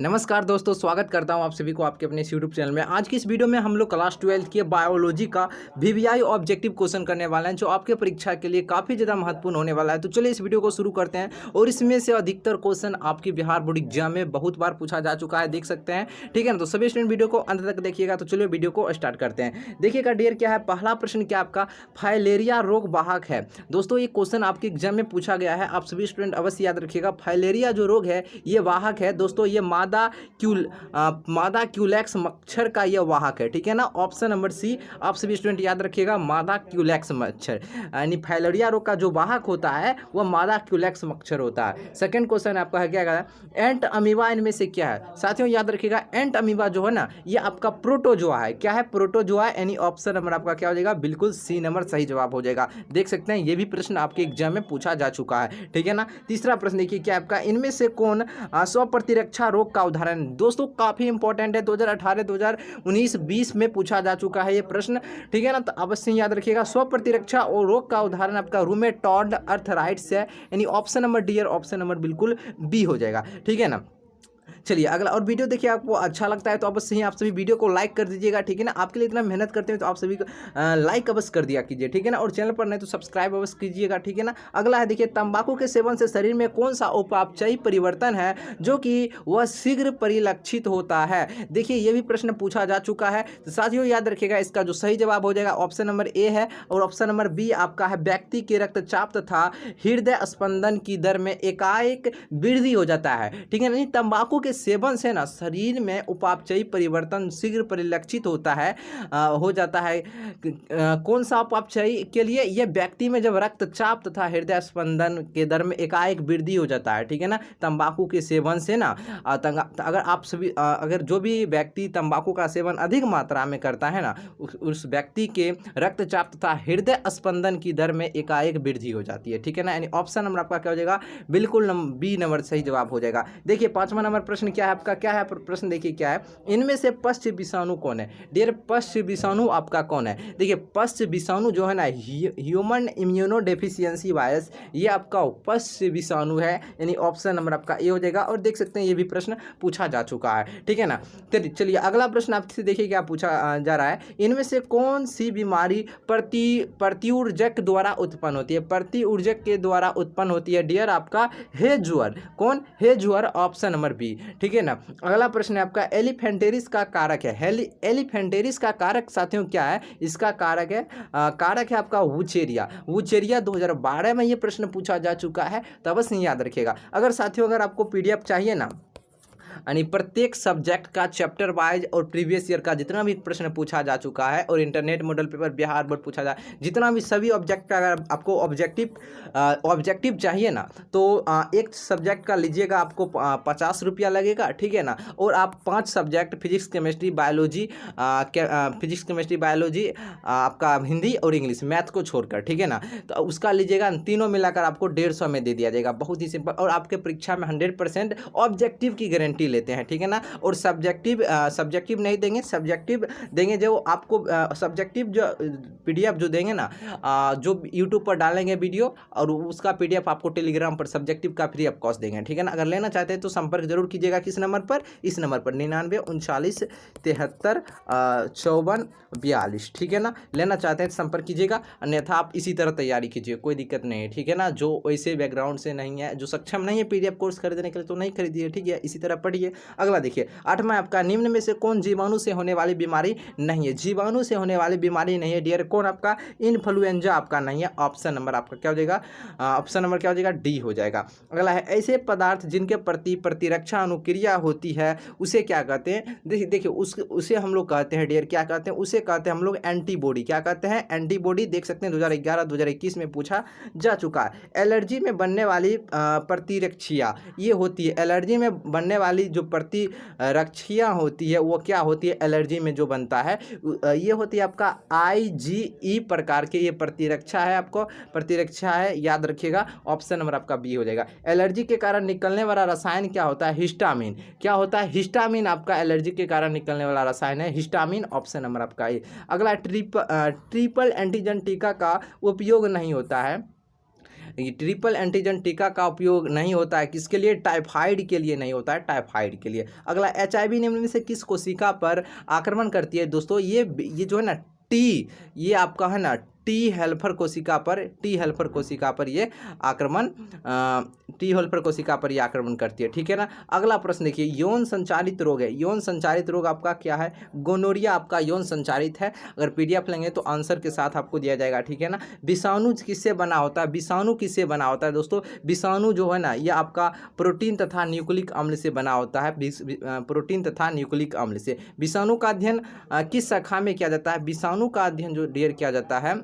नमस्कार दोस्तों, स्वागत करता हूं आप सभी को आपके अपने इस यूट्यूब चैनल में। आज की इस वीडियो में हम लोग क्लास 12 की बायोलॉजी का वीवीआई ऑब्जेक्टिव क्वेश्चन करने वाले हैं, जो आपके परीक्षा के लिए काफ़ी ज़्यादा महत्वपूर्ण होने वाला है। तो चलिए इस वीडियो को शुरू करते हैं। और इसमें से अधिकतर क्वेश्चन आपकी बिहार बोर्ड एग्जाम में बहुत बार पूछा जा चुका है, देख सकते हैं। ठीक है ना, तो सभी स्टूडेंट वीडियो को अंत तक देखिएगा। तो चलिए वीडियो को स्टार्ट करते हैं। देखिएगा डियर, क्या है पहला प्रश्न, क्या आपका फाइलेरिया रोग वाहक है। दोस्तों ये क्वेश्चन आपके एग्जाम में पूछा गया है, आप सभी स्टूडेंट अवश्य याद रखिएगा। फाइलेरिया जो रोग है ये वाहक है दोस्तों, ये मादा क्यूलेक्स मच्छर का यह वाहक है। ठीक है ना, ऑप्शन नंबर सी आप सभी स्टूडेंट याद रखिएगा, मादा क्यूलेक्स मच्छर, यानी फाइलेरिया रोग का जो वाहक होता है वह मादा क्यूलेक्स मच्छर होता है। सेकंड क्वेश्चन आपका है क्या है, एंट अमीबा इनमें से क्या है। साथियों याद रखिएगा, एंट अमीबा जो है ना ये आपका प्रोटोजोआ है। क्या है, प्रोटोजोआ, यानी ऑप्शन नंबर आपका क्या हो जाएगा, बिल्कुल सी नंबर सही जवाब हो जाएगा। देख सकते हैं ये भी प्रश्न आपके एग्जाम में पूछा जा चुका है। ठीक है ना, तीसरा प्रश्न देखिए, क्या आपका इनमें से कौन स्व प्रतिरक्षा रोग का उदाहरण। दोस्तों काफी इंपॉर्टेंट है, 2018 2019 20 में पूछा जा चुका है ये प्रश्न। ठीक है ना, तो अवश्य याद रखिएगा। स्व प्रतिरक्षा और रोग का उदाहरण आपका रूमेटॉइड अर्थराइटिस है, यानी ऑप्शन नंबर डी और ऑप्शन नंबर बिल्कुल बी हो जाएगा। ठीक है ना, चलिए अगला। और वीडियो देखिए आपको अच्छा लगता है तो अवश्य ही आप सभी वीडियो को लाइक कर दीजिएगा। ठीक है ना, आपके लिए इतना मेहनत करते हैं तो आप सभी को लाइक अवश्य कर दिया कीजिए। ठीक है ना, और चैनल पर नहीं तो सब्सक्राइब अवश्य कीजिएगा। ठीक है ना, अगला है देखिए, तंबाकू के सेवन से शरीर में कौन सा उपापचयी परिवर्तन है जो कि वह शीघ्र परिलक्षित होता है। देखिए ये भी प्रश्न पूछा जा चुका है, तो साथियों याद रखिएगा इसका जो सही जवाब हो जाएगा ऑप्शन नंबर ए है, और ऑप्शन नंबर बी आपका है व्यक्ति के रक्तचाप तथा हृदय स्पंदन की दर में एकाएक वृद्धि हो जाता है। ठीक है ना, तंबाकू के सेवन से ना शरीर में उपापचयी परिवर्तन शीघ्र परिलक्षित होता है, हो जाता है। कौन सा उपापचयी के लिए, यह व्यक्ति में जब रक्तचाप तथा हृदय स्पंदन के दर में एकाएक वृद्धि हो जाता है। ठीक है ना, तंबाकू के सेवन से ना अगर आप सभी अगर जो भी व्यक्ति तंबाकू का सेवन अधिक मात्रा में करता है ना, उस व्यक्ति के रक्तचाप तथा हृदय स्पंदन की दर में एकाएक वृद्धि हो जाती है। ठीक है ना, यानी ऑप्शन नंबर आपका क्या हो जाएगा, बिल्कुल बी नंबर सही जवाब हो जाएगा। देखिए पांचवा नंबर प्रश्न क्या है आपका, क्या है प्रश्न देखिए, क्या है इनमें से पश्च विषाणु कौन है। डियर पश्च विषाणु आपका कौन है। देखिए पश्च विषाणु जो है ना, ह्यूमन इम्यूनो डेफिशिएंसी वायरस, ये आपका पश्च विषाणु है, यानी ऑप्शन नंबर आपका ए हो जाएगा। और देख सकते हैं ये भी प्रश्न पूछा जा चुका है। ठीक है ना, चलिए अगला प्रश्न आपसे देखिए क्या पूछा जा रहा है, इनमें से कौन सी बीमारी प्रतिऊर्जक द्वारा उत्पन्न होती है। प्रतिऊर्जक के द्वारा उत्पन्न होती है डियर आपका हे ज्वर। कौन, हे ज्वर, ऑप्शन नंबर बी। ठीक है ना, अगला प्रश्न है आपका, एलिफेंटेरिस का कारक है। एलिफेंटेरिस का कारक साथियों क्या है, इसका कारक है आपका वुचेरिया। वुचेरिया 2012 में ये प्रश्न पूछा जा चुका है, तो अवश्य याद रखिएगा। अगर साथियों अगर आपको पीडीएफ चाहिए ना, यानी प्रत्येक सब्जेक्ट का चैप्टर वाइज और प्रीवियस ईयर का जितना भी प्रश्न पूछा जा चुका है, और internet model paper Bihar board पूछा जा, जितना भी सभी ऑब्जेक्ट का अगर आपको ऑब्जेक्टिव चाहिए ना, तो एक सब्जेक्ट का लीजिएगा आपको 50 रुपया लगेगा। ठीक है ना, और आप 5 सब्जेक्ट फिजिक्स केमिस्ट्री बायोलॉजी आपका हिंदी और इंग्लिश मैथ को छोड़कर, ठीक है ना, तो उसका लीजिएगा, तीनों मिलाकर आपको 150 में दे दिया जाएगा। बहुत ही सिंपल, और आपके परीक्षा में 100% ऑब्जेक्टिव की गारंटी लेते हैं। ठीक है ना, और सब्जेक्टिव नहीं देंगे, सब्जेक्टिव देंगे। जो आपको सब्जेक्टिव जो पीडीएफ जो देंगे ना, जो यूट्यूब पर डालेंगे वीडियो, और उसका पीडीएफ आपको टेलीग्राम पर सब्जेक्टिव का फ्री ऑफ कॉस्ट देंगे। ठीक है ना, अगर लेना चाहते हैं तो संपर्क जरूर कीजिएगा। किस नंबर पर, इस नंबर पर 99 39 73 54 42। ठीक है ना, लेना चाहते हैं तो संपर्क कीजिएगा, अन्यथा आप इसी तरह तैयारी कीजिए, कोई दिक्कत नहीं है। ठीक है ना, जो वैसे बैकग्राउंड से नहीं है, जो सक्षम नहीं है पीडीएफ कोर्स खरीदने के लिए, तो नहीं खरीदिए। ठीक है, इसी तरह पढ़िए। अगला देखिए, 8वां आपका, निम्न में से कौन जीवाणु से होने वाली बीमारी नहीं है। जीवाणु से होने वाली बीमारी नहीं है डियर, कौन आपका, इन्फ्लुएंजा आपका नहीं है। ऑप्शन नंबर आपका क्या हो जाएगा, ऑप्शन नंबर क्या हो जाएगा, डी हो जाएगा। अगला है, ऐसे पदार्थ जिनके प्रति प्रतिरक्षा अनुक्रिया होती है उसे क्या कहते हैं। देखिए उसे हम लोग कहते हैं डियर, क्या कहते हैं, उसे कहते हैं हम लोग एंटीबॉडी। क्या कहते हैं, एंटीबॉडी। देख सकते हैं 2011 2021 में पूछा जा चुका है। एलर्जी में बनने वाली प्रतिरक्षिया ये होती है, एलर्जी में बनने वाली जो प्रतिरक्षियाँ होती है वो क्या होती है, एलर्जी में जो बनता है ये होती है आपका IgE प्रकार के, ये प्रतिरक्षा है, आपको प्रतिरक्षा है, याद रखिएगा। ऑप्शन नंबर आपका बी हो जाएगा। एलर्जी के कारण निकलने वाला रसायन क्या होता है, हिस्टामिन। क्या होता है, हिस्टामिन आपका एलर्जी के कारण निकलने वाला रसायन है, हिस्टामिन। ऑप्शन नंबर आपका ए। अगला ट्रिपल एंटीजन टीका का उपयोग नहीं होता है। ये ट्रिपल एंटीजन टीका का उपयोग नहीं होता है, किसके लिए? टाइफाइड के लिए नहीं होता है, टाइफाइड के लिए। अगला, HIV निम्न में से किस कोशिका पर आक्रमण करती है? दोस्तों ये जो है ना ये आपका है ना टी हेल्पर कोशिका पर ये आक्रमण टी हेल्पर कोशिका पर ये आक्रमण करती है, ठीक है ना। अगला प्रश्न देखिए, यौन संचारित रोग है, यौन संचारित रोग आपका क्या है? गोनोरिया आपका यौन संचारित है। अगर PDF लेंगे तो आंसर के साथ आपको दिया जाएगा, ठीक है ना। विषाणु किससे बना होता है? विषाणु किससे बना होता है दोस्तों? विषाणु जो है ना ये आपका प्रोटीन तथा न्यूक्लिक अम्ल से बना होता है, प्रोटीन तथा न्यूक्लिक अम्ल से। विषाणु का अध्ययन किस शाखा में किया जाता है? विषाणु का अध्ययन जो डियर किया जाता है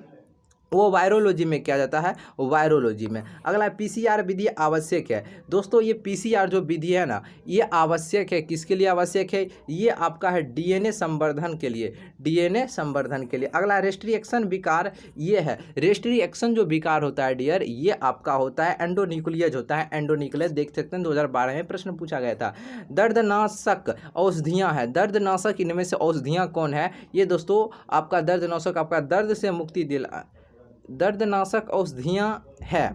वो वायरोलॉजी में किया जाता है, वायरोलॉजी में। अगला, PCR विधि आवश्यक है। दोस्तों ये PCR जो विधि है ना ये आवश्यक है, किसके लिए आवश्यक है? ये आपका है DNA संवर्धन के लिए, DNA संवर्धन के लिए। अगला, रेस्ट्रिक्शन विकार ये है, रेस्ट्रिक्शन जो विकार होता है डियर ये आपका होता है एंडोन्यूक्लियस होता है, एंडोन्यूक्लियस देख सकते हैं 2012 में प्रश्न पूछा गया था। दर्दनाशक औषधियाँ हैं, दर्दनाशक इनमें से औषधियाँ कौन है? ये दोस्तों आपका दर्दनाशक आपका दर्द से मुक्ति दर्दनाशक औषधियाँ है।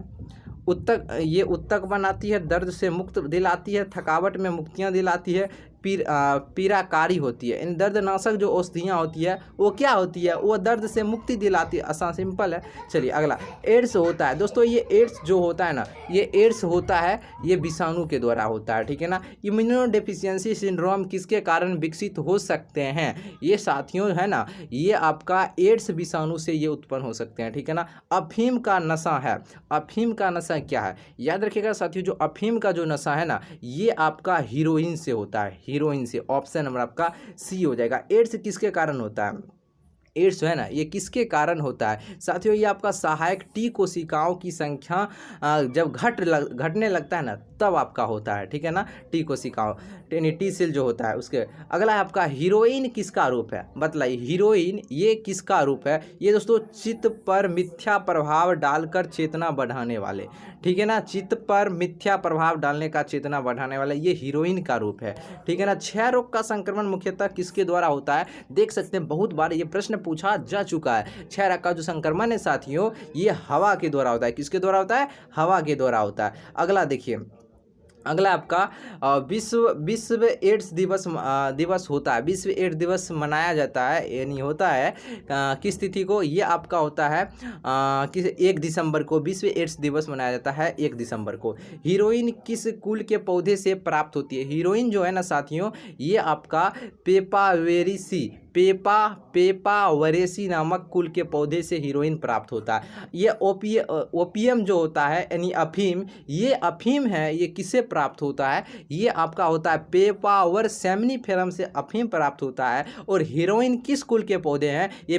ये उत्तक बनाती है, दर्द से मुक्त दिलाती है, थकावट में मुक्तियाँ दिलाती है, पीड़ाकारी होती है। इन दर्दनाशक जो औषधियाँ होती है वो क्या होती है? वो दर्द से मुक्ति दिलाती है, आसान सिंपल है। चलिए अगला, एड्स होता है। दोस्तों ये एड्स जो होता है ना ये एड्स होता है ये विषाणु के द्वारा होता है, ठीक है ना। इम्यूनोडेफिशिएंसी सिंड्रोम किसके कारण विकसित हो सकते हैं? ये साथियों है ना ये आपका एड्स विषाणु से ये उत्पन्न हो सकते हैं, ठीक है ना। अफीम का नशा है, अफीम का नशा क्या है? याद रखिएगा साथियों, जो अफीम का जो नशा है ना ये आपका हीरोइन से होता है, हीरोइन से। ऑप्शन नंबर आपका सी हो जाएगा। एड्स किसके कारण होता है? एड्स है ना ये किसके कारण होता है? साथियों ये आपका सहायक टी कोशिकाओं की संख्या जब घटने लगता है ना तब आपका होता है, ठीक है ना। टी कोशिकाओं टी सेल जो होता है उसके। अगला है आपका, हीरोइन किसका रूप है? बतलाइए, हीरोइन ये किसका रूप है? ये दोस्तों चित्त पर मिथ्या प्रभाव डालकर चेतना बढ़ाने वाले, ठीक है ना। चित्त पर मिथ्या प्रभाव डालने का चेतना बढ़ाने वाला ये हीरोइन का रूप है, ठीक है ना। क्षय रोग का संक्रमण मुख्यतः किसके द्वारा होता है? देख सकते हैं बहुत बार ये प्रश्न पूछा जा चुका है। क्षय रोग का जो संक्रमण है साथियों ये हवा के द्वारा होता है, किसके द्वारा होता है? हवा के द्वारा होता है। अगला देखिए, अगला आपका विश्व एड्स दिवस होता है, विश्व एड्स दिवस मनाया जाता है यानी होता है किस तिथि को? ये आपका होता है किस 1 दिसंबर को विश्व एड्स दिवस मनाया जाता है, 1 दिसंबर को। हीरोइन किस कुल के पौधे से प्राप्त होती है? हीरोइन जो है ना साथियों ये आपका पेपावरेसी नामक कुल के पौधे से हीरोइन प्राप्त होता है। ये ओपियम जो होता है यानी अफीम, ये अफीम है ये किससे प्राप्त होता है? ये आपका होता है पेपावर सेमनीफेरम से अफीम प्राप्त होता है। और हीरोइन किस कुल के पौधे हैं? ये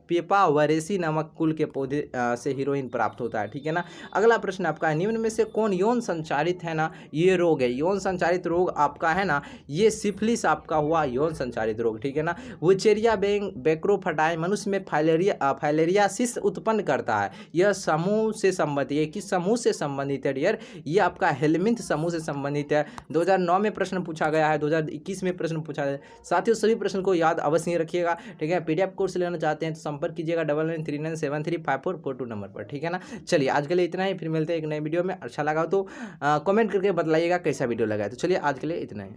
पेपावरेसी नामक कुल के पौधे से हीरोइन प्राप्त होता है, ठीक है ना। अगला प्रश्न आपका, निम्न में से कौन यौन संचारित है ना ये रोग है? यौन संचारित रोग आपका है ना ये सिफिलिस आपका हुआ यौन संचारित रोग, ठीक है ना। वुचेरिया बैक्रोफाइटाई मनुष्य में फाइलेरियासिस उत्पन्न करता है। यह समूह से संबंधित, ये किस समूह से संबंधित है डियर? ये आपका हेलमिंथ समूह से संबंधित है। 2009 में प्रश्न पूछा गया है, 2021 में प्रश्न पूछा गया है। साथियों सभी प्रश्न को याद अवश्य रखिएगा, ठीक है। PDF कोर्स लेना चाहते हैं तो संपर्क कीजिएगा 9939735442 नंबर पर, ठीक है ना। चलिए आज के लिए इतना ही, फिर मिलते हैं एक नए वीडियो में। अच्छा लगा तो कमेंट करके बतलाइएगा कैसा वीडियो लगा है। तो चलिए आज के लिए इतना ही।